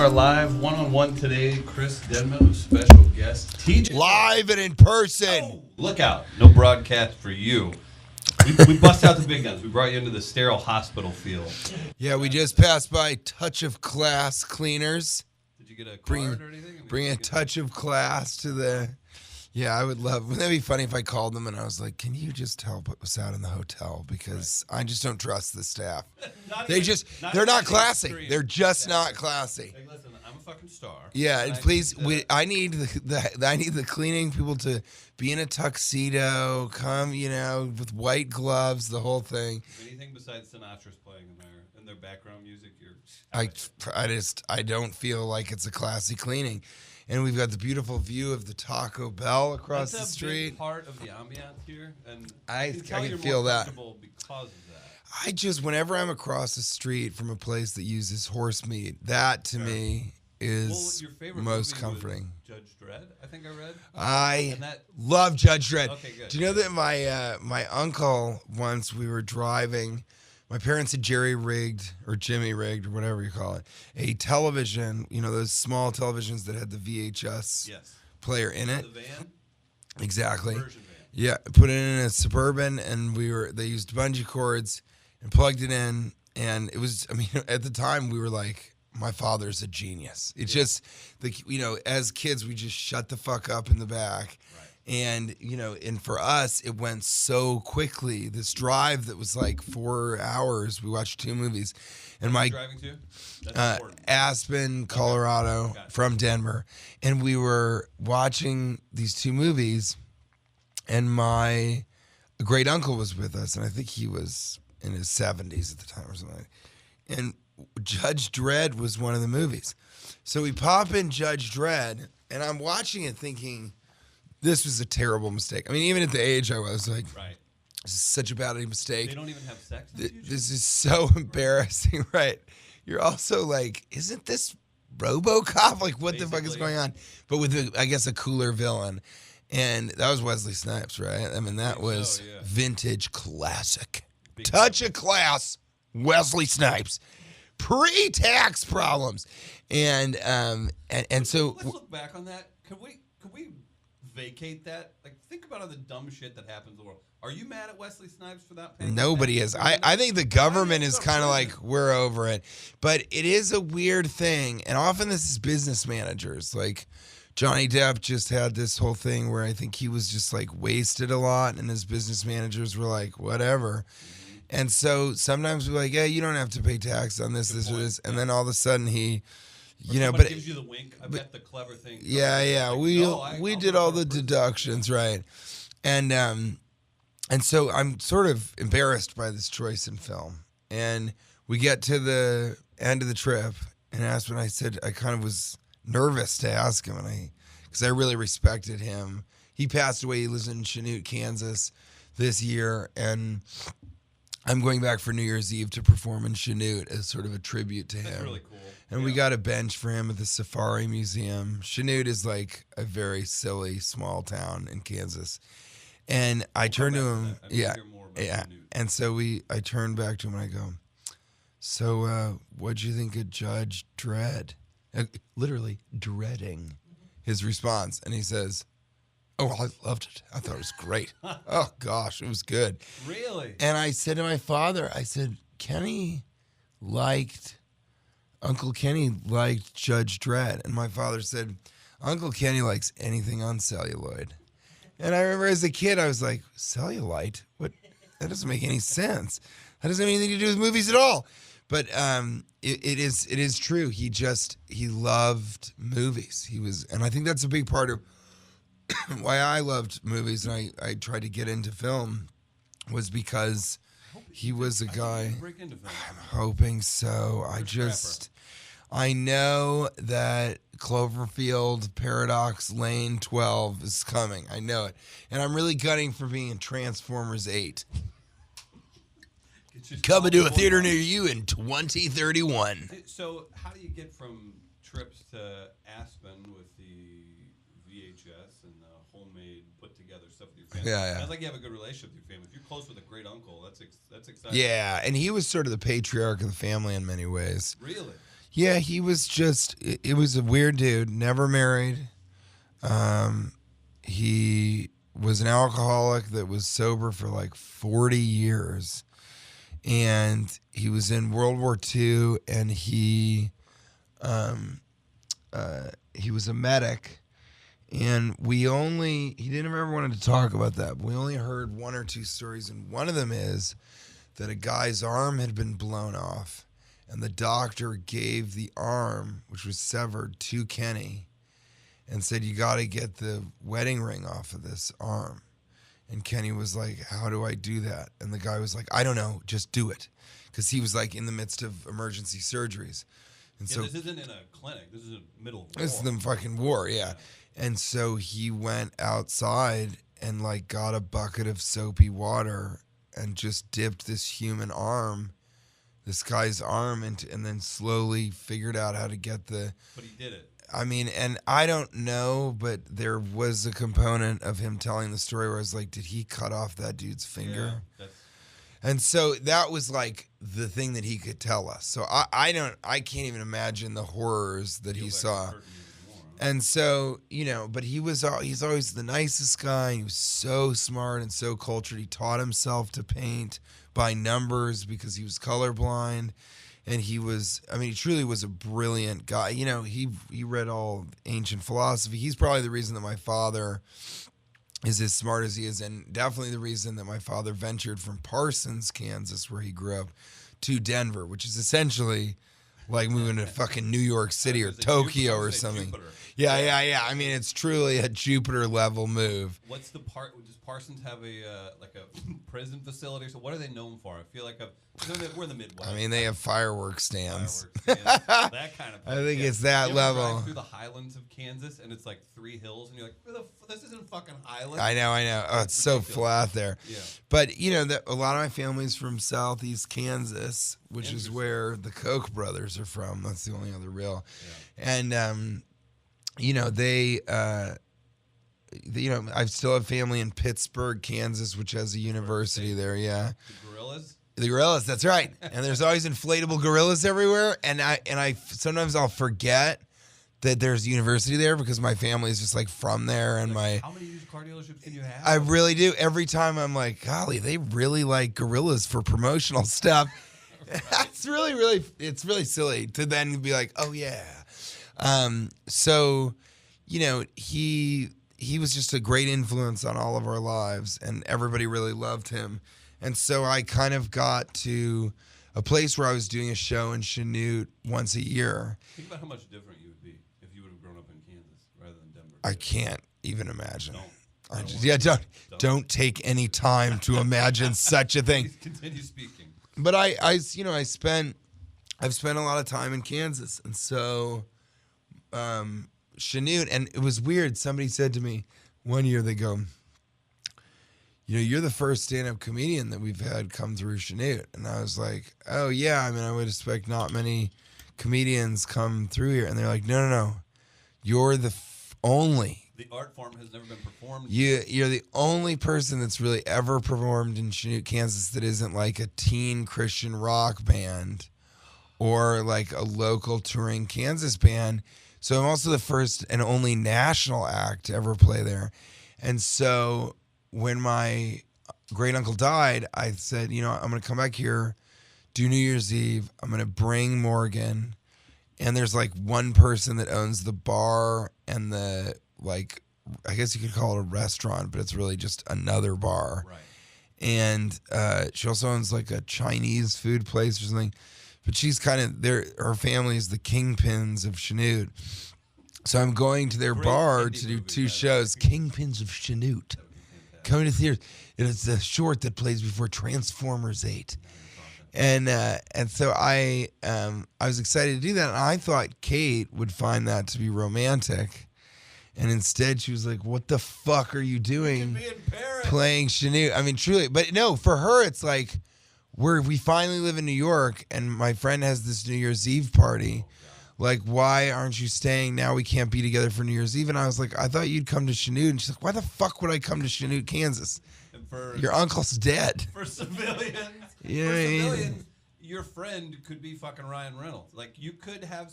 are live one-on-one today. Chris Denman with special guest TJ. Live and in person. Oh, look out. No broadcast for you. We bust out the big guns. We brought you into the sterile hospital field. Yeah, we just passed by Touch of Class cleaners. Did you get a card or anything? Bring a touch of class to the... Yeah, I would love... Wouldn't that be funny if I called them and I was like, can you just help us out in the hotel? Because I just don't trust the staff. They're not classy. They're just not classy. Like, listen, I'm a fucking star. Yeah, please. I need the cleaning people to be in a tuxedo, come, with white gloves, the whole thing. Anything besides Sinatra's playing in their background music, I don't feel like it's a classy cleaning. And we've got the beautiful view of the Taco Bell across the street. Big part of the ambiance here, and I can feel that. Because of that. Whenever I'm across the street from a place that uses horse meat, that to me is your favorite most movie comforting. Was Judge Dredd, I think I read. I love Judge Dredd. Okay, good. Do you know that my uncle, once we were driving, my parents had Jimmy rigged, or whatever you call it, a television, those small televisions that had the VHS player in it. The van? Exactly. Version van. Yeah, put it in a Suburban, and they used bungee cords and plugged it in, and it was, at the time we were like, my father's a genius. It's just, as kids, we just shut the fuck up in the back. And, and for us, it went so quickly. This drive that was like 4 hours, we watched 2 movies. And Where are you driving to? That's important. Aspen, Colorado, from Denver. And we were watching these 2 movies, and my great uncle was with us, and I think he was in his 70s at the time or something. And Judge Dredd was one of the movies. So we pop in Judge Dredd, and I'm watching it thinking, this was a terrible mistake. Even at the age I was like, this is such a bad mistake. They don't even have sex. This is so embarrassing, right? You're also like, isn't this RoboCop? Like, what the fuck is going on? But with, I guess, a cooler villain. And that was Wesley Snipes, right? That was vintage classic. Touch of Class, Wesley Snipes. Pre-tax problems. And so... Let's look back on that. Could we vacate that? Like, think about all the dumb shit that happens in the world. Are you mad at Wesley Snipes for that? Nobody is. I think the government is kind of like, we're over it. But it is a weird thing. And often this is business managers. Like, Johnny Depp just had this whole thing where I think he was just like wasted a lot. And his business managers were like, whatever. And so sometimes we're like, yeah, you don't have to pay tax on this, or this. And then all of a sudden he... but gives you the wink. I've got the clever thing. Yeah. We did all the deductions, right? And so I'm sort of embarrassed by this choice in film. And we get to the end of the trip, and Aspen, I said, I kind of was nervous to ask him, because I really respected him. He passed away. He lives in Chanute, Kansas this year, and I'm going back for New Year's Eve to perform in Chanute as sort of a tribute to him. That's really cool. And we got a bench for him at the Safari Museum. Chanute is like a very silly small town in Kansas. And I turned to him, and so I turned back to him and I go, so what'd you think of Judge Dredd? Literally dreading his response. And he says, oh, I loved it. I thought it was great. Oh, gosh, it was good. Really? And I said to my father, Uncle Kenny liked Judge Dredd. And my father said, Uncle Kenny likes anything on celluloid. And I remember as a kid, I was like, cellulite? What? That doesn't make any sense. That doesn't have anything to do with movies at all. But it is true. He loved movies. And I think that's a big part of why I loved movies and I tried to get into film was because he was a guy. I'm hoping so. I know that Cloverfield Paradox Lane 12 is coming. I know it. And I'm really gunning for being in Transformers 8. Coming to a theater near you in 2031. So how do you get from trips to Aspen with the VHS and the homemade put-together stuff with your family? Yeah. Sounds like you have a good relationship with your family. If you're close with a great uncle, that's exciting. Yeah, and he was sort of the patriarch of the family in many ways. Really? Yeah, he was just, it was a weird dude, never married. He was an alcoholic that was sober for like 40 years. And he was in World War II, and he was a medic. And he didn't ever wanted to talk about that. But we only heard one or two stories. And one of them is that a guy's arm had been blown off. And the doctor gave the arm, which was severed, to Kenny and said, you got to get the wedding ring off of this arm. And Kenny was like, how do I do that? And the guy was like, I don't know, just do it. Because he was like in the midst of emergency surgeries. And so this isn't in a clinic. This is a middle of war. This is the fucking war, yeah. And so he went outside and like got a bucket of soapy water and just dipped this guy's arm, and then slowly figured out how to get the... But he did it. I mean, and I don't know, but there was a component of him telling the story where I was like, did he cut off that dude's finger? Yeah, and so that was like the thing that he could tell us. So I can't even imagine the horrors that he saw. And so, but he's always the nicest guy. He was so smart and so cultured. He taught himself to paint by numbers because he was colorblind. And he truly was a brilliant guy. He read all ancient philosophy. He's probably the reason that my father is as smart as he is, and definitely the reason that my father ventured from Parsons, Kansas, where he grew up, to Denver, which is essentially like moving to fucking New York City or Tokyo or something. Jupiter. Yeah. I mean, it's truly a Jupiter level move. What's the part? Does Parsons have a prison facility? So what are they known for? I feel like we're in the Midwest. I mean, they have fireworks stands. That kind of place. I think it's that you level. Drive through the highlands of Kansas, and it's like 3 hills, and you're like, this isn't fucking highland. I know. Oh, it's so flat there. Yeah. But, a lot of my family's from southeast Kansas, which is where the Koch brothers are from. That's the only other real. Yeah. And, they... I still have family in Pittsburgh, Kansas, which has a university there. Yeah, the gorillas. That's right. And there's always inflatable gorillas everywhere. And I sometimes I'll forget that there's a university there because my family is just like from there. And how many used car dealerships can you have? I really do. Every time I'm like, golly, they really like gorillas for promotional stuff. It's really silly to then be like, oh yeah. So, he was just a great influence on all of our lives, and everybody really loved him. And so I kind of got to a place where I was doing a show in Chanute once a year. Think about how much different you would be if you would have grown up in Kansas rather than Denver. I can't even imime. Don't take any time to imagine such a thing. Please continue speaking. But I've spent a lot of time in Kansas, and so Chanute, and it was weird. Somebody said to me one year, they go, you're the first stand-up comedian that we've had come through Chanute. And I was like, oh yeah, I mean, I would expect not many comedians come through here. And they're like, no, you're the only. The art form has never been performed. You're the only person that's really ever performed in Chanute, Kansas that isn't like a teen Christian rock band or like a local touring Kansas band. So I'm also the first and only national act to ever play there. And so when my great uncle died, I said, I'm going to come back here, do New Year's Eve. I'm going to bring Morgan. And there's like one person that owns the bar and the, like, I guess you could call it a restaurant, but it's really just another bar. Right. And she also owns like a Chinese food place or something. But she's kind of her family is the kingpins of Chanute. So I'm going to their bar to do 2 shows. Kingpins of Chanute. Coming to theaters. It's a short that plays before Transformers 8. And so I was excited to do that. And I thought Kate would find that to be romantic. And instead she was like, what the fuck are you doing playing Chanute? I mean, truly. But no, for her it's like, we finally live in New York, and my friend has this New Year's Eve party. Like, why aren't you staying now? We can't be together for New Year's Eve. And I was like, I thought you'd come to Chanute. And she's like, why the fuck would I come to Chanute, Kansas? Your uncle's dead. For civilians. You know what I mean? your friend could be fucking Ryan Reynolds. Like you could have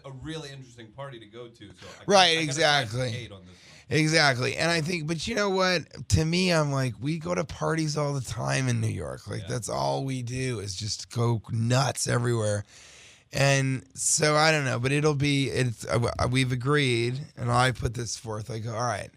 a really interesting party to go to. So Exactly. Hate on this one. Exactly. And I think, but you know what? To me, I'm like, we go to parties all the time in New York. Like that's all we do is just go nuts everywhere. And so I don't know, but we've agreed, and I put this forth. I go, all right,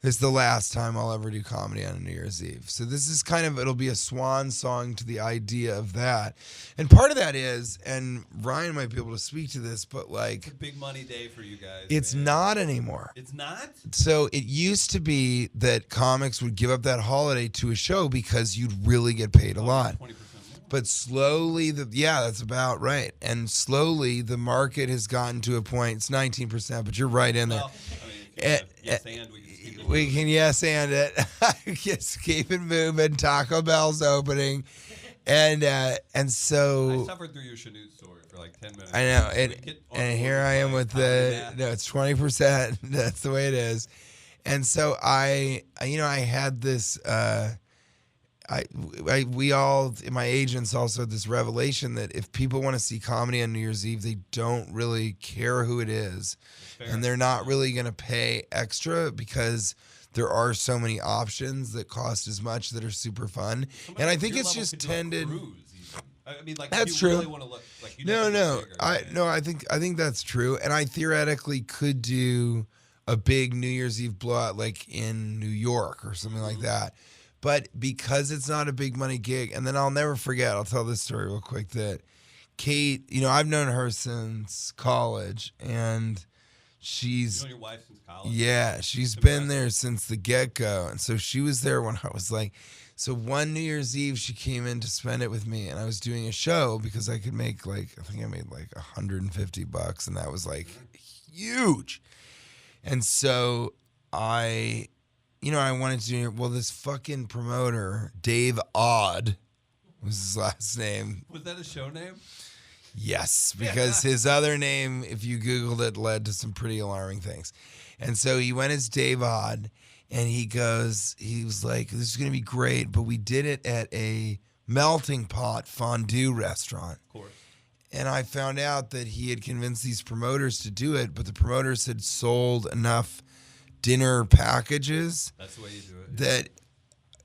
this is the last time I'll ever do comedy on a New Year's Eve. So this is it'll be a swan song to the idea of that. And part of that is, and Ryan might be able to speak to this, but like, it's a big money day for you guys. It's not anymore. It's not? So it used to be that comics would give up that holiday to a show because you'd really get paid a lot. 20%. But slowly, that's about right. And slowly, the market has gotten to a point. It's 19%, but you're right in there. Well, yes, and we can yes and it. Just keep it moving. Taco Bell's opening, and so I suffered through your Chanute story for like 10 minutes. I know, and here I am with it's 20%. That's the way it is. And so I had this. My agents also had this revelation that if people want to see comedy on New Year's Eve, they don't really care who it is. And they're not really going to pay extra because there are so many options that cost as much that are super fun. And I think it's just tended. I mean, like, that's if you true. Really want to look, like, you no. I think that's true. And I theoretically could do a big New Year's Eve blowout like in New York or something like that. But because it's not a big money gig, and then I'll never forget, I'll tell this story real quick, that Kate, I've known her since college, and she's... You've known your wife since college? Yeah, she's been there since the get-go, and so she was there when I was like... So one New Year's Eve, she came in to spend it with me, and I was doing a show because I could make I think I made like $150, and that was like huge. And so I wanted to do, this fucking promoter, Dave Odd was his last name. Was that a show name? Yes, because his other name, if you Googled it, led to some pretty alarming things. And so he went as Dave Odd, and he was like, this is going to be great, but we did it at a melting pot fondue restaurant. Of course. And I found out that he had convinced these promoters to do it, but the promoters had sold enough dinner packages. That's the way you do it. That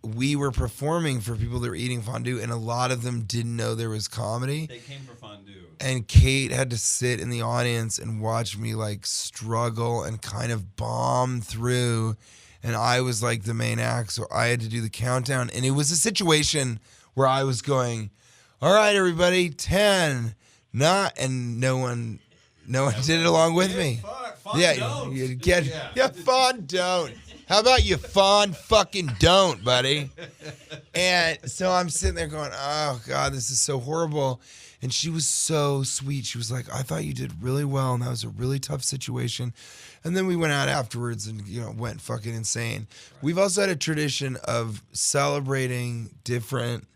we were performing for people that were eating fondue, and a lot of them didn't know there was comedy. They came for fondue. And Kate had to sit in the audience and watch me like struggle and kind of bomb through. And I was like the main act, so I had to do the countdown. And it was a situation where I was going, all right, everybody, 10, 9, and no one did it along with me. Fun don't. How about you fun fucking don't, buddy? And so I'm sitting there going, oh God, this is so horrible. And she was so sweet. She was like, I thought you did really well, and that was a really tough situation. And then we went out afterwards and went fucking insane. We've also had a tradition of celebrating different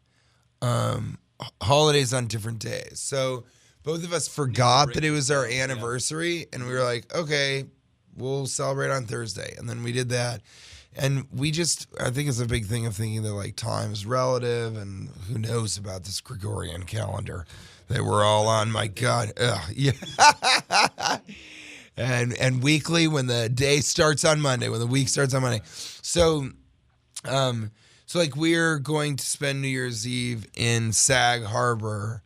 holidays on different days. So both of us forgot that it was our anniversary, and we were like, okay, we'll celebrate on Thursday. And then we did that. And I think it's a big thing of thinking that like time is relative, and who knows about this Gregorian calendar that we're all on. My God. Yeah. And weekly when the day starts on Monday, when the week starts on Monday. So like we're going to spend New Year's Eve in Sag Harbor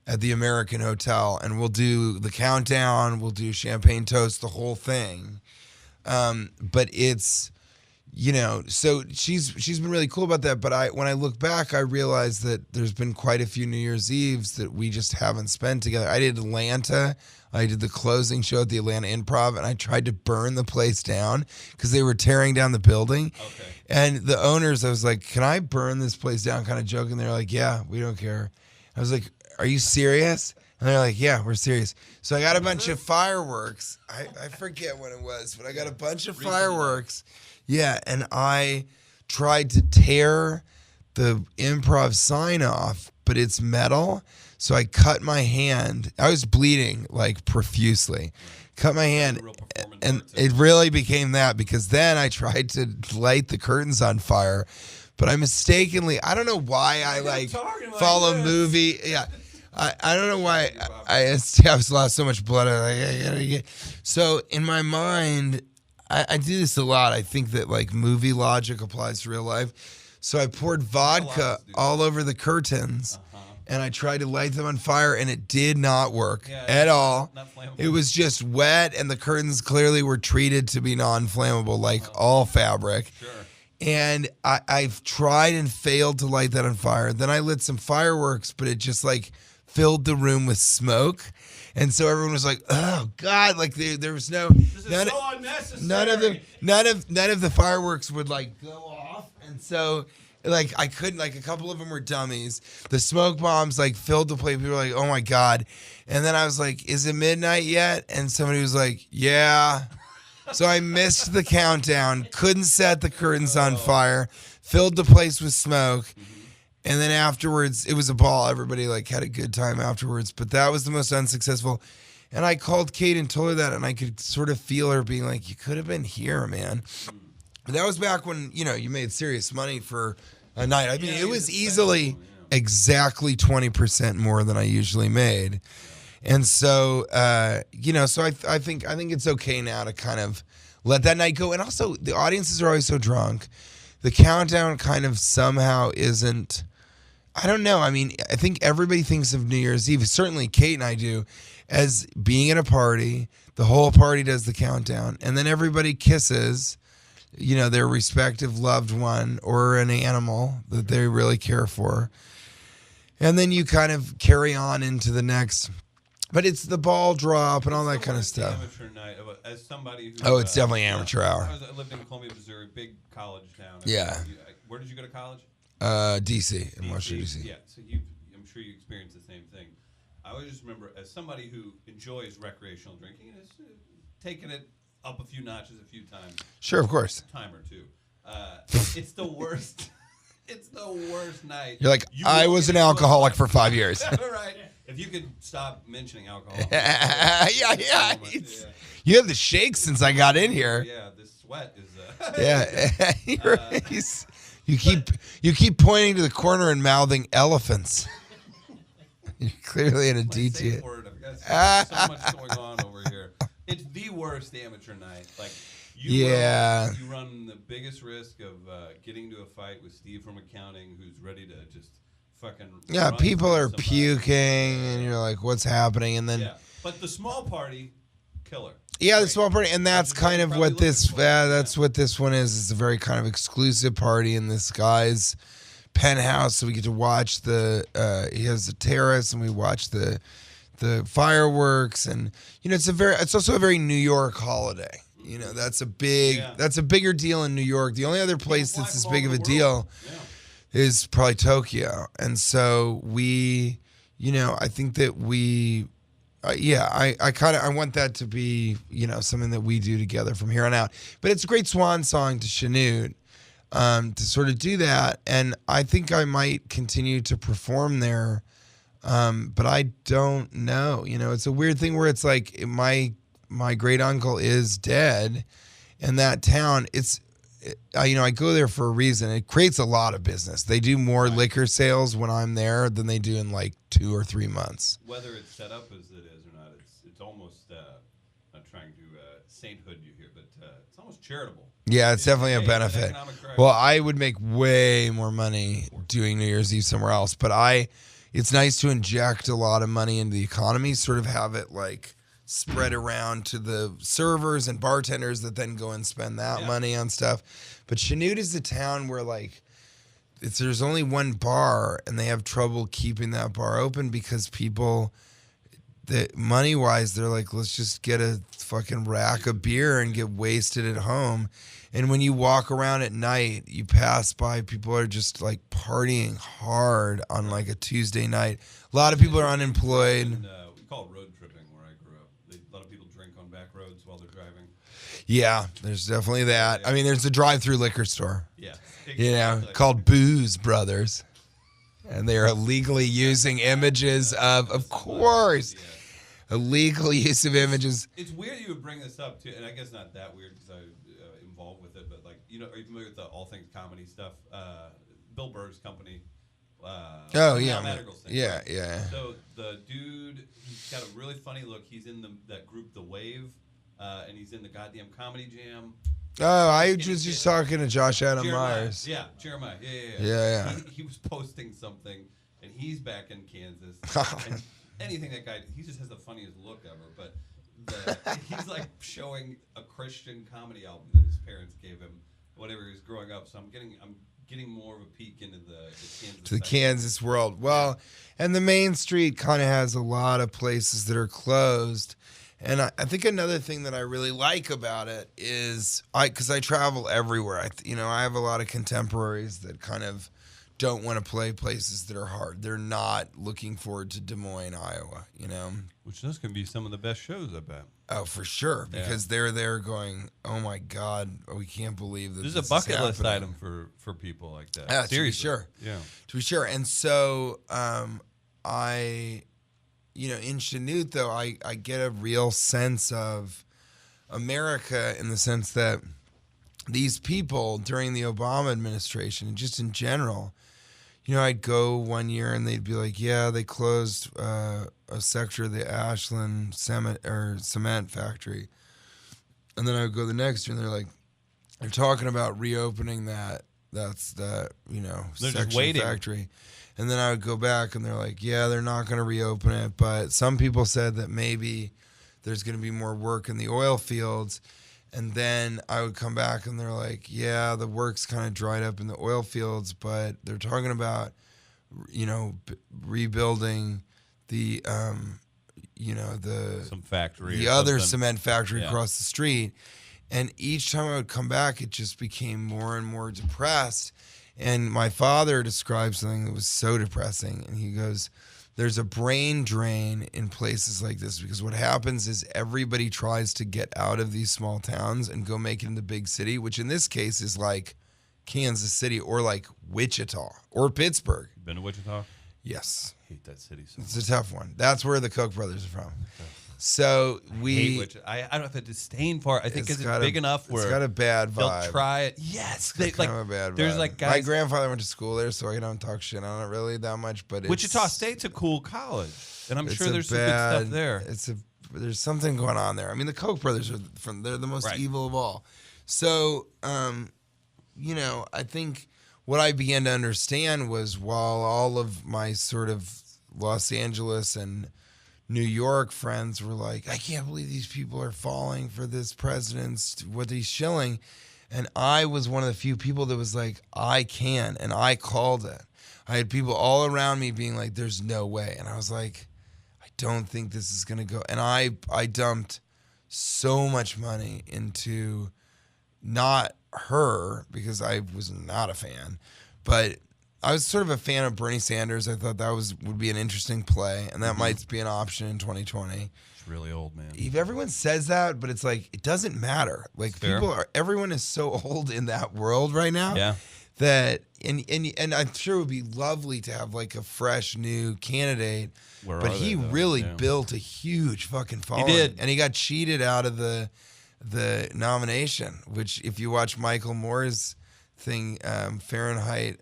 at the American Hotel, and we'll do the countdown, we'll do champagne toast, the whole thing. But it's, so she's been really cool about that. But when I look back, I realized that there's been quite a few New Year's Eves that we just haven't spent together. I did Atlanta. I did the closing show at the Atlanta Improv, and I tried to burn the place down because they were tearing down the building. Okay. And the owners, I was like, can I burn this place down? Kind of joking. They're like, yeah, we don't care. I was like, are you serious? And they're like, yeah, we're serious. So I got a bunch of fireworks. I forget what it was, but I got a bunch of fireworks. Yeah, and I tried to tear the Improv sign off, but it's metal. So I cut my hand. I was bleeding like profusely. Cut my hand, and it really became that because then I tried to light the curtains on fire, but I mistakenly, I don't know why I like talking like follow this. movie. Yeah. I don't know why I've lost so much blood. I gotta get. So in my mind, I do this a lot. I think that like movie logic applies to real life. So I poured vodka all over the curtains and I tried to light them on fire and it did not work at all. Not flammable. It was just wet and the curtains clearly were treated to be non-flammable like all fabric. Sure. And I've tried and failed to light that on fire. Then I lit some fireworks, but it just like filled the room with smoke. And so everyone was like, "Oh God!" Like there was no This is so unnecessary. none of the fireworks would like go off, and so like I couldn't. Like a couple of them were dummies. The smoke bombs like filled the place. People were like, "Oh my God!" And then I was like, "Is it midnight yet?" And somebody was like, "Yeah." So I missed the countdown. Couldn't set the curtains on fire. Filled the place with smoke. And then afterwards, it was a ball. Everybody like had a good time afterwards. But that was the most unsuccessful. And I called Kate and told her that, and I could sort of feel her being like, "You could have been here, man." But that was back when you made serious money for a night. I mean, it was easily exactly 20% more than I usually made. And so, so I think it's okay now to kind of let that night go. And also, the audiences are always so drunk. The countdown kind of somehow isn't. I don't know. I mean, I think everybody thinks of New Year's Eve, certainly Kate and I do, as being at a party. The whole party does the countdown, and then everybody kisses, their respective loved one or an animal that they really care for. And then you kind of carry on into the next. But it's the ball drop and all that kind of stuff. Amateur night. As somebody who, Oh, it's definitely amateur hour. I lived in Columbia, Missouri, big college town. Yeah. Where did you go to college? D.C. in Washington, D.C. Yeah, so I'm sure you experienced the same thing. I always just remember, as somebody who enjoys recreational drinking, and has taken it up a few notches a few times. Sure, of course. A time or two. It's the worst. It's the worst night. You're like, I was an alcoholic for 5 years. Right. If you could stop mentioning alcohol. Yeah. You have the shakes since I got in here. Yeah, this sweat is. You keep pointing to the corner and mouthing elephants. You're clearly in a DJ. I've got so much going on over here. It's the worst amateur night. Like you run the biggest risk of getting into a fight with Steve from accounting, who's ready to just fucking. Yeah, people are puking, and you're like, "What's happening?" And then, but the small party, killer. Yeah, the small party, and that's kind of what this. That's what this one is. It's a very kind of exclusive party in this guy's penthouse, so we get to watch the. He has a terrace, and we watch the fireworks, and it's also a very New York holiday. That's a bigger deal in New York. The only other place that's as big of a deal is probably Tokyo, and so we, I think that we. I want that to be, something that we do together from here on out. But it's a great swan song to Chanute to sort of do that. And I think I might continue to perform there. But I don't know. It's a weird thing where it's like my great uncle is dead in that town. I go there for a reason. It creates a lot of business. They do more liquor sales when I'm there than they do in like 2 or 3 months. Whether it's set up as it is or not, it's almost not trying to sainthood you here, but it's almost charitable. Yeah, it's definitely a benefit. Well, I would make way more money doing New Year's Eve somewhere else, but it's nice to inject a lot of money into the economy, sort of have it like spread around to the servers and bartenders that then go and spend that money on stuff. But Chanute is the town where like there's only one bar and they have trouble keeping that bar open because people, that money wise, they're like, let's just get a fucking rack of beer and get wasted at home. And when you walk around at night, you pass by, people are just like partying hard on like a Tuesday night. A lot of people are unemployed. We call it road tripping where I grew up. A lot of people drink on back roads while they're driving. Yeah, there's definitely that. Yeah. I mean, there's a drive-through liquor store. Yeah. Exactly. Called Booze Brothers. And they are illegally using images of course. Illegal use of images. It's weird you would bring this up too, and I guess not that weird because I'm involved with it. But like, are you familiar with the All Things Comedy stuff? Bill Burr's company. Oh yeah, Madrigal's thing, yeah, right? yeah. So the dude, he's got a really funny look. He's in that group, The Wave, and he's in the goddamn Comedy Jam. Oh, I was just talking to Josh Adam Myers. Yeah, Jeremiah. Yeah. He was posting something, and he's back in Kansas. And anything that guy, he just has the funniest look ever. But he's like showing a Christian comedy album that his parents gave him, whenever he was growing up. So I'm getting more of a peek into the Kansas world. Well, and the main street kind of has a lot of places that are closed. And I think another thing that I really like about it is because I travel everywhere. I have a lot of contemporaries that kind of don't want to play places that are hard. They're not looking forward to Des Moines, Iowa, Which those can be some of the best shows, I bet. Oh, for sure. Because they're there going, oh my God, we can't believe this is a bucket list item for people like that. Yeah, seriously. To be sure. Yeah. To be sure. And so in Chanute, though, I get a real sense of America in the sense that these people during the Obama administration, and just in general, I'd go one year and they'd be like, yeah, they closed a sector of the Ashland cement factory. And then I would go the next year and they're talking about reopening that. That's that, section factory. And then I would go back and they're like, yeah, they're not going to reopen it. But some people said that maybe there's going to be more work in the oil fields. And then I would come back and they're like, yeah, the work's kind of dried up in the oil fields, but they're talking about, rebuilding the, some factory, the other cement factory across the street. And each time I would come back, it just became more and more depressed. And my father described something that was so depressing. And he goes, there's a brain drain in places like this because what happens is everybody tries to get out of these small towns and go make it in the big city, which in this case is like Kansas City or like Wichita or Pittsburgh. Been to Wichita? Yes. I hate that city so much. It's a tough one. That's where the Koch brothers are from. So I don't have a disdain for it. I think it's big enough where it's got a bad vibe. They'll try it. Yes, they kind of a bad there's vibe. like guys. My grandfather went to school there, so I don't talk shit on it really that much. But Wichita State's a cool college, and I'm sure there's some good stuff there. There's something going on there. I mean, the Koch brothers they're the most evil of all. So, I think what I began to understand was while all of my sort of Los Angeles and New York friends were like, I can't believe these people are falling for this president's, what he's shilling. And I was one of the few people that was like, I can. And I called it. I had people all around me being like, there's no way. And I was like, I don't think this is going to go. And I dumped so much money into not her because I was not a fan, but I was sort of a fan of Bernie Sanders. I thought that would be an interesting play, and that might be an option in 2020. It's really old, man. Everyone says that, but it's like it doesn't matter. Like everyone is so old in that world right now. Yeah. That and I'm sure it would be lovely to have like a fresh new candidate. But he really built a huge fucking following. He did, and he got cheated out of the nomination. Which, if you watch Michael Moore's thing, Fahrenheit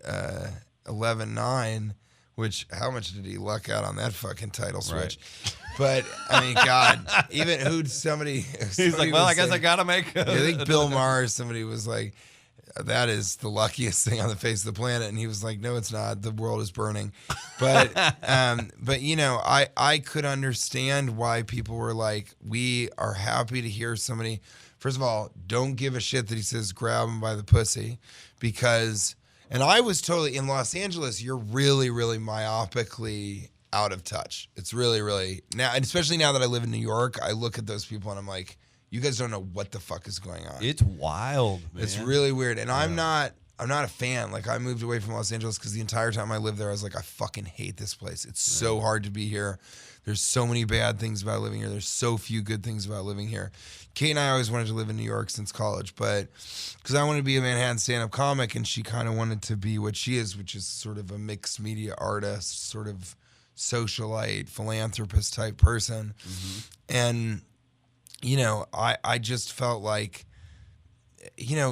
11/9, which how much did he luck out on that fucking title switch? Right. But I mean, God, even he's like, well, I guess I gotta make. I think Bill Maher, somebody was like, that is the luckiest thing on the face of the planet, and he was like, no, it's not. The world is burning. But I could understand why people were like, we are happy to hear somebody. First of all, don't give a shit that he says grab him by the pussy, because. And I was totally in Los Angeles. You're really, really myopically out of touch. It's really, really now, and especially now that I live in New York, I look at those people and I'm like, you guys don't know what the fuck is going on. It's wild, man. It's really weird, and I'm not a fan. Like, I moved away from Los Angeles because the entire time I lived there, I was like, I fucking hate this place. It's so hard to be here. There's so many bad things about living here. There's so few good things about living here. Kate and I always wanted to live in New York since college, but because I wanted to be a Manhattan stand-up comic, and she kind of wanted to be what she is, which is sort of a mixed media artist, sort of socialite, philanthropist type person. Mm-hmm. And, I just felt like,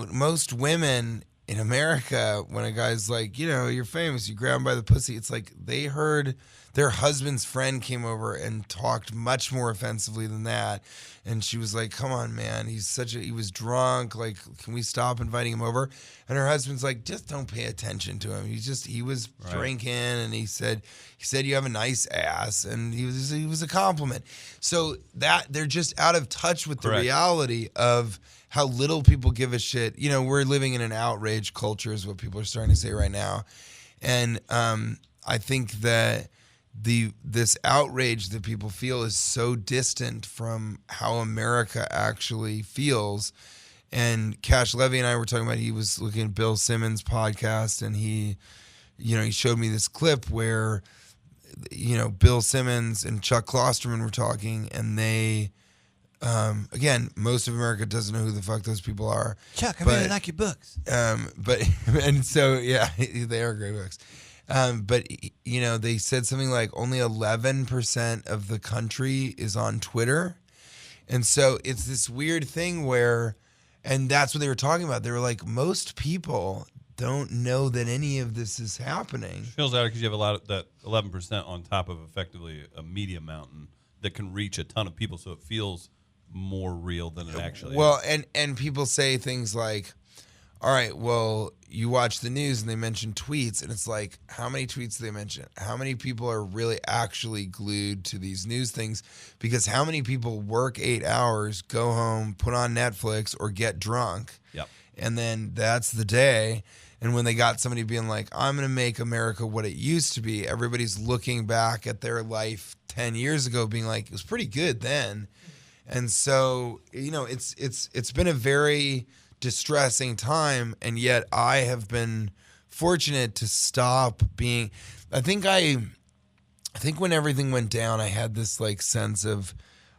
most women in America, when a guy's like, you're famous, you grab him by the pussy, it's like they heard their husband's friend came over and talked much more offensively than that. And she was like, come on, man, he was drunk. Like, can we stop inviting him over? And her husband's like, just don't pay attention to him. He was drinking, and he said you have a nice ass, and he was a compliment. So that they're just out of touch with the reality of how little people give a shit. We're living in an outrage culture is what people are starting to say right now. And I think that this outrage that people feel is so distant from how America actually feels. And Cash Levy and I were talking about, he was looking at Bill Simmons' podcast, and he showed me this clip where, Bill Simmons and Chuck Klosterman were talking, and they, again, most of America doesn't know who the fuck those people are. Chuck, I really like your books. And so, yeah, they are great books. But they said something like only 11% of the country is on Twitter. And so it's this weird thing where, and that's what they were talking about. They were like, most people don't know that any of this is happening. It feels out because you have a lot of that 11% on top of effectively a media mountain that can reach a ton of people. So it feels more real than it actually is. Well, and people say things like, all right, well, you watch the news and they mention tweets, and it's like, how many tweets do they mention? How many people are really actually glued to these news things? Because how many people work 8 hours, go home, put on Netflix, or get drunk? Yep. And then that's the day. And when they got somebody being like, I'm going to make America what it used to be, everybody's looking back at their life 10 years ago being like, it was pretty good then. And so, it's been a very distressing time, and yet I have been fortunate to stop being. I think when everything went down, I had this like sense of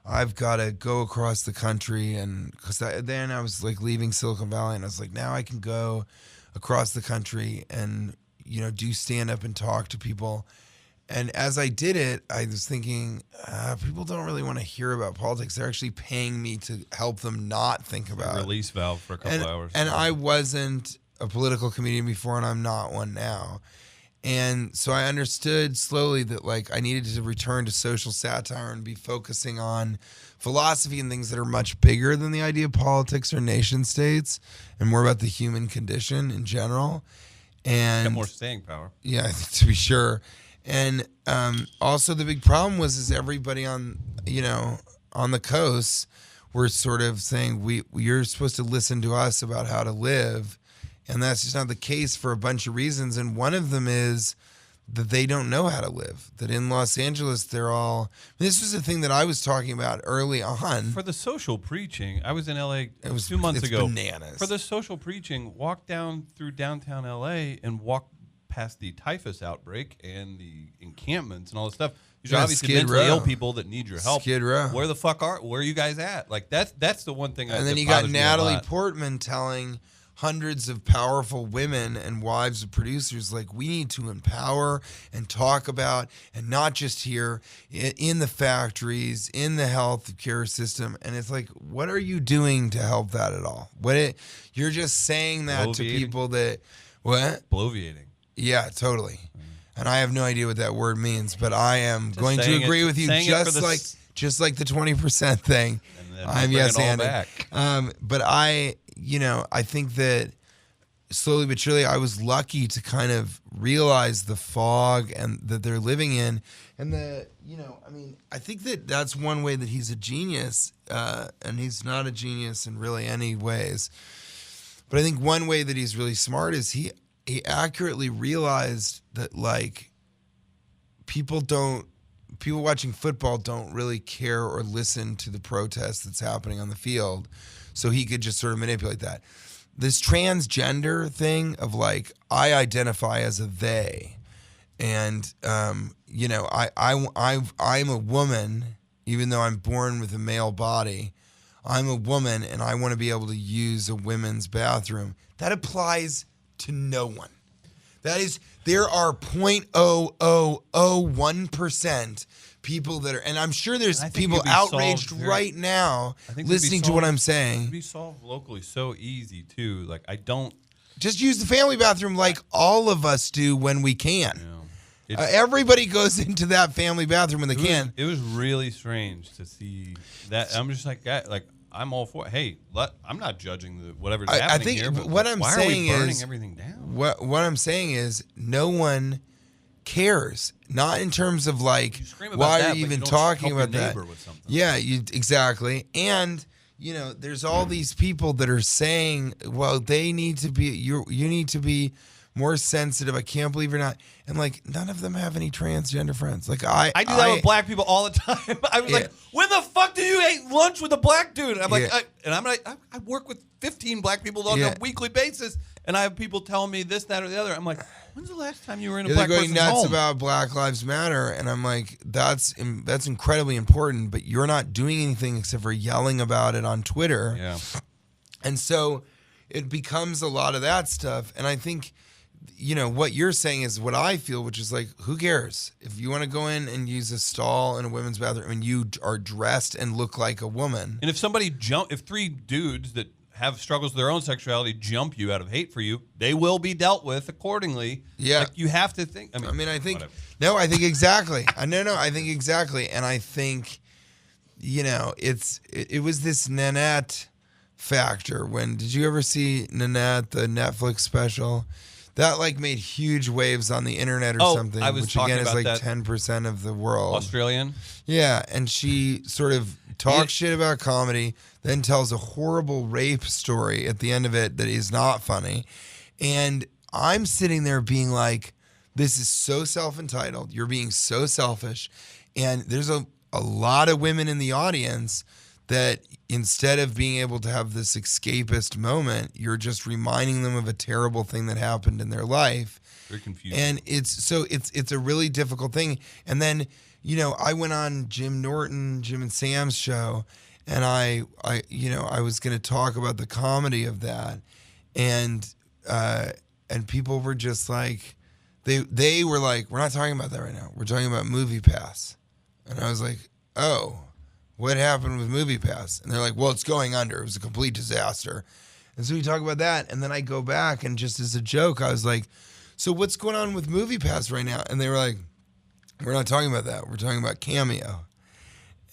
I've got to go across the country, and because then I was like leaving Silicon Valley, and I was like, now I can go across the country and do stand up and talk to people. And as I did it, I was thinking, people don't really want to hear about politics. They're actually paying me to help them not think about it. Release valve for a couple hours. And I wasn't a political comedian before, and I'm not one now. And so I understood slowly that like I needed to return to social satire and be focusing on philosophy and things that are much bigger than the idea of politics or nation states, and more about the human condition in general. And got more staying power. Yeah, to be sure. And also the big problem is everybody on the coast were sort of saying you're supposed to listen to us about how to live, and that's just not the case for a bunch of reasons. And one of them is that they don't know how to live. That in Los Angeles, this was a thing that I was talking about early on. For the social preaching, I was in LA 2 months ago. Bananas. For the social preaching, walk down through downtown LA and walk past the typhus outbreak and the encampments and all this stuff. These are obviously mentally ill people that need your help. Skid Row. Where the fuck where are you guys at? Like that's the one thing. And then you got Natalie Portman telling hundreds of powerful women and wives of producers, like, we need to empower and talk about, and not just here, in the factories, in the health care system. And it's like, what are you doing to help that at all? You're just saying that to people that, what? Bloviating. Yeah, totally. And I have no idea what that word means, but I am just going to agree with you, just like the 20% thing. I'm yes and. But I think that slowly but surely I was lucky to kind of realize the fog and that they're living in, and I think that that's one way that he's a genius, and he's not a genius in really any ways. But I think one way that he's really smart is he accurately realized that like people watching football don't really care or listen to the protest that's happening on the field. So he could just sort of manipulate that. This transgender thing of like, I identify as a they, and I'm a woman, even though I'm born with a male body. I'm a woman, and I want to be able to use a women's bathroom. That applies to no one. There are 0.0001% people that are, and I'm sure there's people outraged right now listening to what I'm saying. It could be solved locally so easy too. Like I don't Just use the family bathroom like all of us do when we can. Yeah. Everybody goes into that family bathroom when they can. It was really strange to see that. I'm just like, I'm all for it. Hey, I'm not judging whatever's happening I think here. But what I'm why saying are we burning is everything down? What I'm saying is no one cares. Not in terms of like, why are you even talking about that? Yeah, exactly. And there's all these people that are saying, well, they need to be. You need to be more sensitive. I can't believe you're not. And like, none of them have any transgender friends. Like I do that with black people all the time. I was like, when the fuck do you eat lunch with a black dude? I'm like, I work with 15 black people on a weekly basis, and I have people telling me this, that, or the other. I'm like, when's the last time you were in a black person's home? They're going nuts about Black Lives Matter, and I'm like, that's incredibly important, but you're not doing anything except for yelling about it on Twitter. Yeah. And so it becomes a lot of that stuff, and I think what you're saying is what I feel, which is like, who cares? If you want to go in and use a stall in a women's bathroom and you are dressed and look like a woman. And if if 3 dudes that have struggles with their own sexuality jump you out of hate for you, they will be dealt with accordingly. Yeah. Like, you have to think. I think exactly. I think exactly. And I think, it was this Nanette factor. Did you ever see Nanette, the Netflix special? That like made huge waves on the internet or something, which again is like 10% of the world. Australian? Yeah, and she sort of talks shit about comedy, then tells a horrible rape story at the end of it that is not funny. And I'm sitting there being like, this is so self-entitled. You're being so selfish. And there's a lot of women in the audience that instead of being able to have this escapist moment, you're just reminding them of a terrible thing that happened in their life. Very confusing. And it's a really difficult thing. And then, I went on Jim and Sam's show, and I was going to talk about the comedy of that. And people were just like, they were like, we're not talking about that right now. We're talking about MoviePass. And I was like, oh, what happened with MoviePass? And they're like, well, it's going under. It was a complete disaster. And so we talk about that. And then I go back, and just as a joke, I was like, so what's going on with MoviePass right now? And they were like, we're not talking about that. We're talking about Cameo.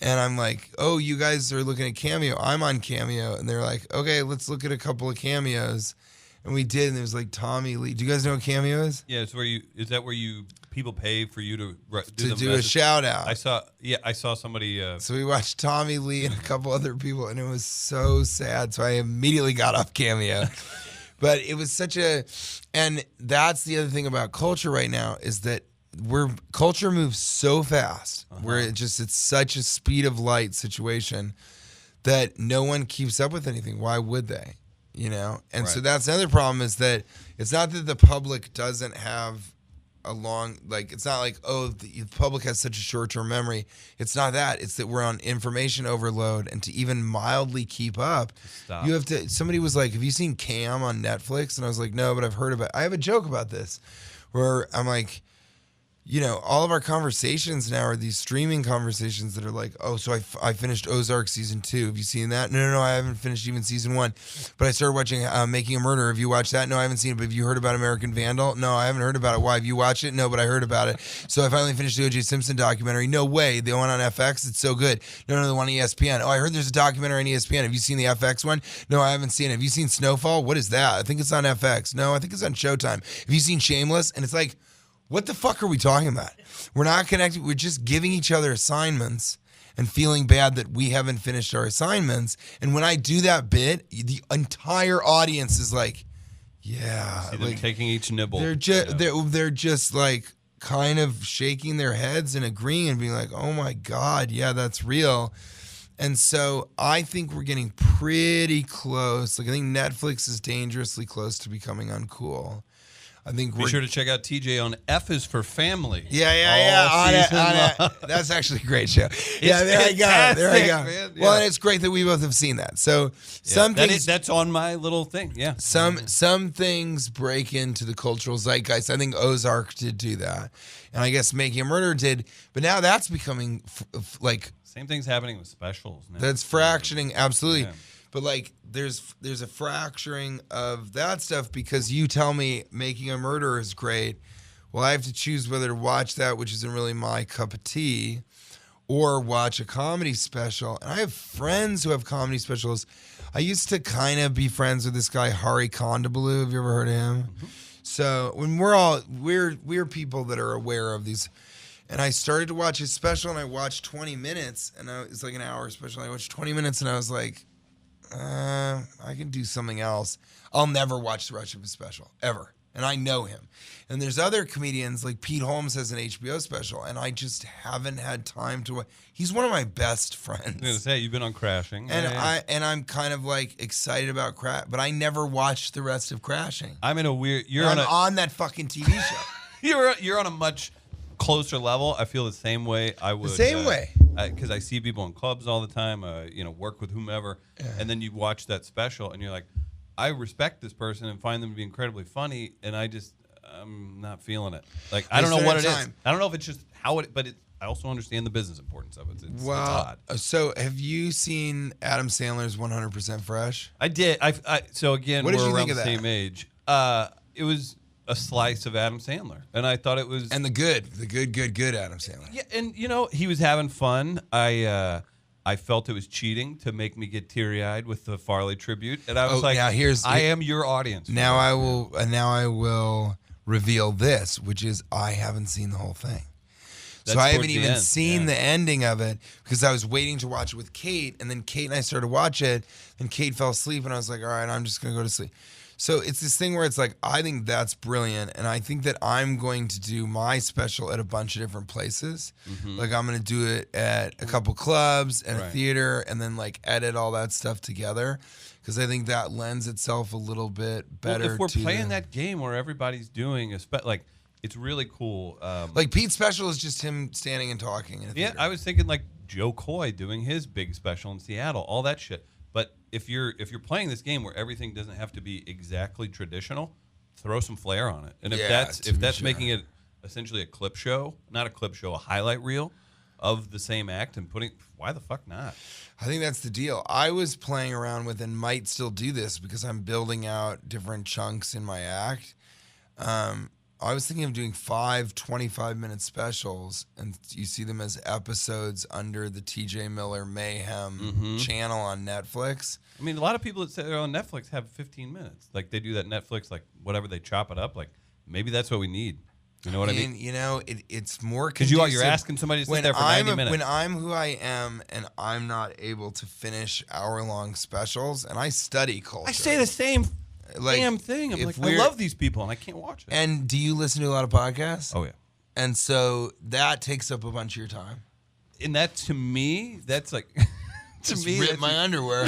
And I'm like, oh, you guys are looking at Cameo. I'm on Cameo. And they're like, okay, let's look at a couple of cameos. And we did, and it was like Tommy Lee. Do you guys know what Cameo is? Yeah, is that where people pay for you to do a shout out? I saw somebody. So we watched Tommy Lee and a couple other people, and it was so sad. So I immediately got off Cameo. But it was and that's the other thing about culture right now is that culture moves so fast, where it's such a speed of light situation that no one keeps up with anything. Why would they? And so that's another problem, is that it's not that the public doesn't have it's not like, oh, the public has such a short-term memory. It's not that. It's that we're on information overload, and to even mildly keep up, you have to. Somebody was like, have you seen Cam on Netflix? And I was like, no, but I've heard about it. I have a joke about this where I'm like, all of our conversations now are these streaming conversations that are like, oh, so I finished Ozark season 2. Have you seen that? No, I haven't finished even season 1. But I started watching Making a Murderer. Have you watched that? No, I haven't seen it. But have you heard about American Vandal? No, I haven't heard about it. Why? Have you watched it? No, but I heard about it. So I finally finished the O.J. Simpson documentary. No way. The one on FX? It's so good. No, the one on ESPN. Oh, I heard there's a documentary on ESPN. Have you seen the FX one? No, I haven't seen it. Have you seen Snowfall? What is that? I think it's on FX. No, I think it's on Showtime. Have you seen Shameless? And it's like, what the fuck are we talking about? We're not connected. We're just giving each other assignments and feeling bad that we haven't finished our assignments. And when I do that bit, the entire audience is like, yeah. See them taking each nibble. They're just like kind of shaking their heads and agreeing and being like, oh my God, yeah, that's real. And so I think we're getting pretty close. Like, I think Netflix is dangerously close to becoming uncool. I think be sure to check out TJ on F is for Family. Yeah. On it. That's actually a great show. There I go. Man. Well, and it's great that we both have seen that. So some things that's on my little thing. Yeah. Some things break into the cultural zeitgeist. I think Ozark did do that, and I guess Making a Murderer did. But now that's becoming like same thing's happening with specials now. That's fractioning absolutely. Yeah. But like, there's a fracturing of that stuff because you tell me Making a Murderer is great. Well, I have to choose whether to watch that, which isn't really my cup of tea, or watch a comedy special. And I have friends who have comedy specials. I used to kind of be friends with this guy, Hari Kondabolu. Have you ever heard of him? Mm-hmm. So when we're people that are aware of these. And I started to watch his special, and I watched 20 minutes, and it's like an hour special. I watched 20 minutes, and I was like, I can do something else. I'll never watch the rest of his special, ever. And I know him. And there's other comedians, like Pete Holmes has an HBO special, and I just haven't had time to watch. He's one of my best friends. I was going to say, you've been on Crashing. And I'm kind of like excited about Crash, but I never watched the rest of Crashing. I'm in a weird... I'm on that fucking TV show. You're on a much... closer level. I feel the same way. I would the same way because I see people in clubs all the time. Work with whomever, and then you watch that special, and you're like, I respect this person and find them to be incredibly funny, and I'm not feeling it. Like I don't know what it is. I don't know if it's just how it, but I also understand the business importance of it. It's odd. So have you seen Adam Sandler's 100% Fresh? I did. So again, what did we're you around think of the that? same age. It was a slice of Adam Sandler, and I thought it was the good Adam Sandler. Yeah, and he was having fun. I felt it was cheating to make me get teary-eyed with the Farley tribute, and I was like, I am your audience. Now I will reveal this, which is I haven't seen the whole thing. So I haven't even seen the ending of it because I was waiting to watch it with Kate, and then Kate and I started to watch it, and Kate fell asleep, and I was like, all right, I'm just going to go to sleep. So it's this thing where it's like, I think that's brilliant, and I think that I'm going to do my special at a bunch of different places. Mm-hmm. Like I'm going to do it at a couple clubs and a theater, and then like edit all that stuff together, because I think that lends itself a little bit better. Well, if we're playing that game where everybody's doing like it's really cool. Like Pete's special is just him standing and talking in a theater. I was thinking like Joe Coy doing his big special in Seattle, all that shit. But if you're playing this game where everything doesn't have to be exactly traditional, throw some flair on it. And if that's making it essentially a clip show, not a clip show, a highlight reel of the same act, and why the fuck not? I think that's the deal. I was playing around with, and might still do this because I'm building out different chunks in my act. I was thinking of doing 5 25-minute specials, and you see them as episodes under the TJ Miller Mayhem channel on Netflix. I mean, a lot of people that say they're on Netflix have 15 minutes. Like, they do that Netflix, like, whatever they chop it up. Like, maybe that's what we need. You know what I mean? It's more because you're asking somebody to sit there for 90 minutes. When I'm who I am and I'm not able to finish hour-long specials, and I study culture. I say the same damn thing. I'm like, I love these people, and I can't watch it. And do you listen to a lot of podcasts? Oh, yeah. And so that takes up a bunch of your time. And that, to me, that's like... Just rip my underwear.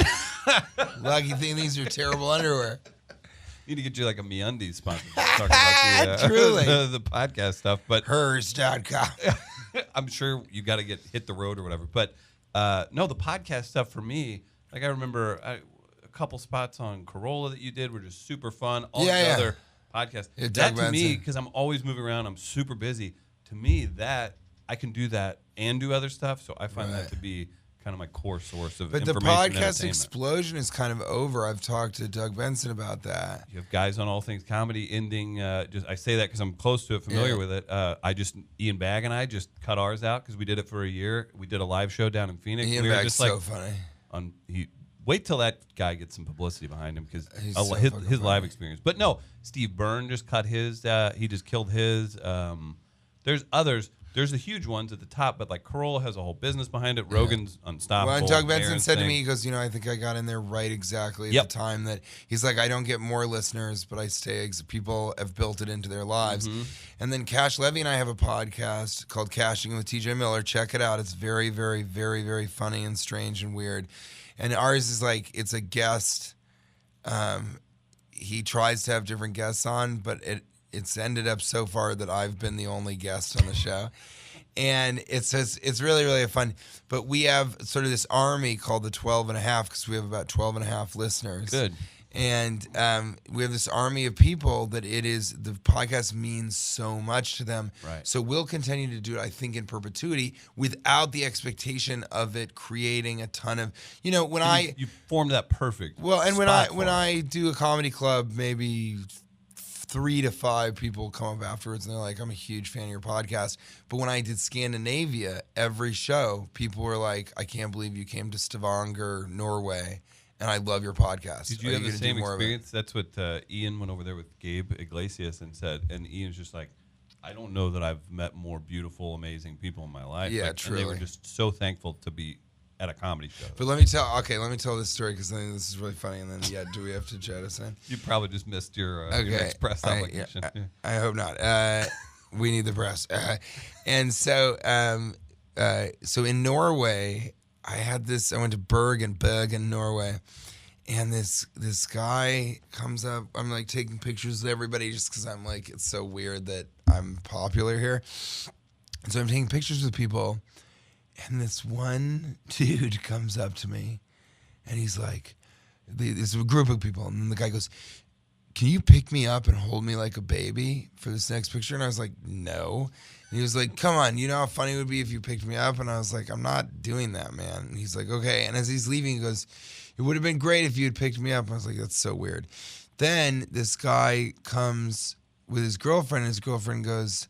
Lucky thing these are terrible underwear. Need to get you like a MeUndies sponsor. Talking about Truly. the podcast stuff. But Hers.com. I'm sure you got to hit the road or whatever. But no, the podcast stuff for me, like I remember a couple spots on Corolla that you did were just super fun. All the other podcasts. Yeah, that to me, because I'm always moving around, I'm super busy. To me, that I can do that and do other stuff. So I find that to be kind of my core source of information. But the podcast explosion is kind of over. I've talked to Doug Benson about that. You have guys on All Things Comedy ending. I say that because I'm close to it, familiar with it. Ian Bagg and I just cut ours out because we did it for a year. We did a live show down in Phoenix. Ian Bagg's so funny. Wait till that guy gets some publicity behind him because his live experience. But no, Steve Byrne just cut his. He just killed his. There's others. There's the huge ones at the top, but like Corolla has a whole business behind it. Rogan's unstoppable. Well, Doug Benson said to me, he goes, I think I got in there right exactly at the time that he's like, I don't get more listeners, but I stay. People have built it into their lives. Mm-hmm. And then Cash Levy and I have a podcast called Cashing with TJ Miller. Check it out. It's very, very, very, very funny and strange and weird. And ours is like, it's a guest. He tries to have different guests on, but it's ended up so far that I've been the only guest on the show. And it's really, really fun. But we have sort of this army called the 12 and a half because we have about 12 and a half listeners. Good. And we have this army of people that the podcast means so much to them. Right. So we'll continue to do it, I think, in perpetuity without the expectation of it creating a ton of, you formed that perfect. Well, and when spot I do a comedy club, maybe 3 to 5 people come up afterwards and they're like, I'm a huge fan of your podcast. But when I did Scandinavia, every show, people were like, I can't believe you came to Stavanger, Norway. And I love your podcast. Did you have the same experience? That's what Ian went over there with Gabe Iglesias and said. And Ian's just like, I don't know that I've met more beautiful, amazing people in my life. Yeah, like, truly. And they were just so thankful to be at a comedy show. But let me tell this story because I think this is really funny. And then, do we have to jettison? You probably just missed your express obligation. I hope not. We need the press. And so in Norway, I went to Bergen, Norway, and this guy comes up. I'm like taking pictures with everybody just because I'm like, it's so weird that I'm popular here. And so I'm taking pictures with people, and this one dude comes up to me, and he's like, there's a group of people, and then the guy goes, can you pick me up and hold me like a baby for this next picture? And I was like, no. And he was like, come on, you know how funny it would be if you picked me up? And I was like, I'm not doing that, man. And he's like, okay. And as he's leaving, he goes, it would have been great if you had picked me up. And I was like, that's so weird. Then this guy comes with his girlfriend, and his girlfriend goes,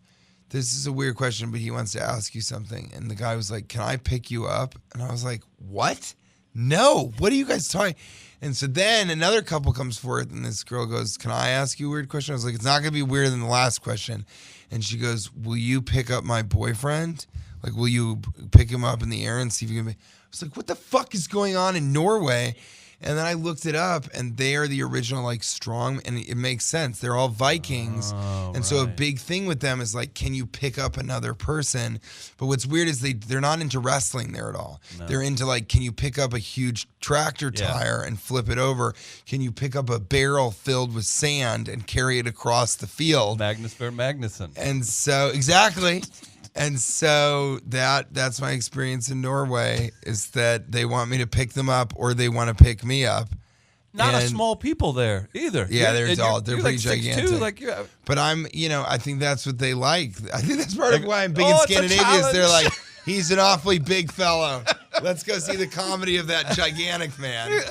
this is a weird question, but he wants to ask you something. And the guy was like, can I pick you up? And I was like, what? No. What are you guys talking? And so then another couple comes forth, and this girl goes, can I ask you a weird question? I was like, it's not going to be weirder than the last question. And she goes, will you pick up my boyfriend? Like, will you pick him up in the air and see if you can? I was like, what the fuck is going on in Norway? And then I looked it up, and they are the original, like, strong, and it makes sense. They're all Vikings. So a big thing with them is, like, can you pick up another person? But what's weird is they're not into wrestling there at all. No. They're into, like, can you pick up a huge tractor tire and flip it over? Can you pick up a barrel filled with sand and carry it across the field? Magnus Ver Magnuson. And so, exactly. And so that's my experience in Norway is that they want me to pick them up or they want to pick me up. Not a small people there either. Yeah, they're pretty like gigantic. 6'2", like but I think that's what they like. I think that's part of why I'm big in Scandinavia is they're like, he's an awfully big fellow. Let's go see the comedy of that gigantic man.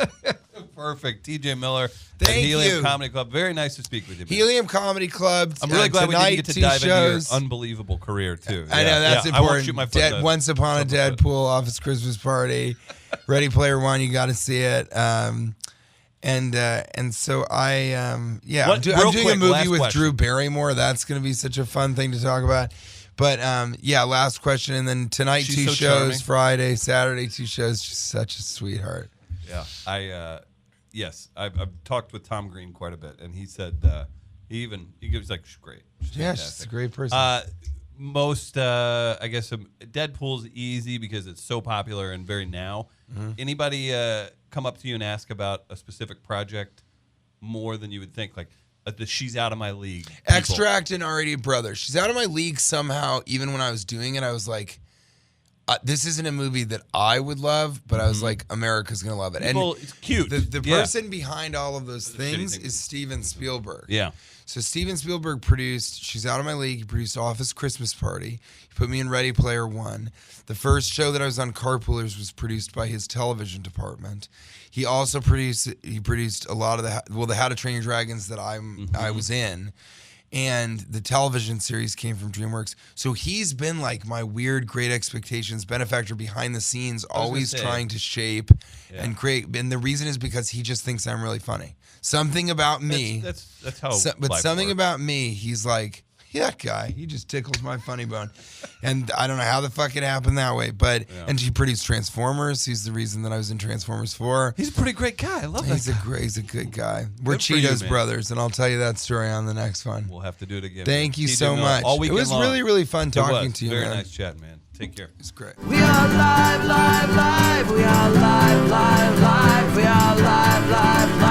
Perfect. TJ Miller. Thank Helium you. Comedy Club. Very nice to speak with you, man. Helium Comedy Club. I'm really glad we didn't get to dive shows. into your unbelievable career, too. I know, that's important. I won't shoot my foot Once Upon a Deadpool, Office Christmas Party, Ready Player One, you got to see it. And so I'm doing a movie with Drew Barrymore. That's going to be such a fun thing to talk about. But last question, and then tonight she's 2 shows, charming. Friday, Saturday 2 shows. She's such a sweetheart. Yeah, I've talked with Tom Green quite a bit, and he said he gives like she's great. She's a great person. I guess Deadpool's easy because it's so popular and very now. Mm-hmm. Anybody come up to you and ask about a specific project more than you would think, like the She's Out of My League people? Extract and Already Brothers. She's Out of My League somehow. Even when I was doing it, I was like, this isn't a movie that I would love, but I was like, America's going to love it. People, it's cute. The person behind all of those things is Steven Spielberg. Yeah. So Steven Spielberg produced She's Out of My League. He produced Office Christmas Party. He put me in Ready Player One. The first show that I was on, Carpoolers, was produced by his television department. He also produced a lot of the How to Train Your Dragons that I was in. And the television series came from DreamWorks. So he's been like my weird Great Expectations benefactor behind the scenes, always trying to shape and create. And the reason is because he just thinks I'm really funny. Something about me. That's how. But something works. about me, he's like, that guy, he just tickles my funny bone. And I don't know how the fuck it happened that way. But and he produced Transformers. He's the reason that I was in Transformers 4. He's a pretty great guy. I love that guy. He's a good guy. We're Cheetos brothers, and I'll tell you that story on the next one. We'll have to do it again. Thank you so much. It was really, really fun talking to you, Very man. nice chat, man. Take care. It's great. We are live, live, live. We are live, live, live. We are live, live, live.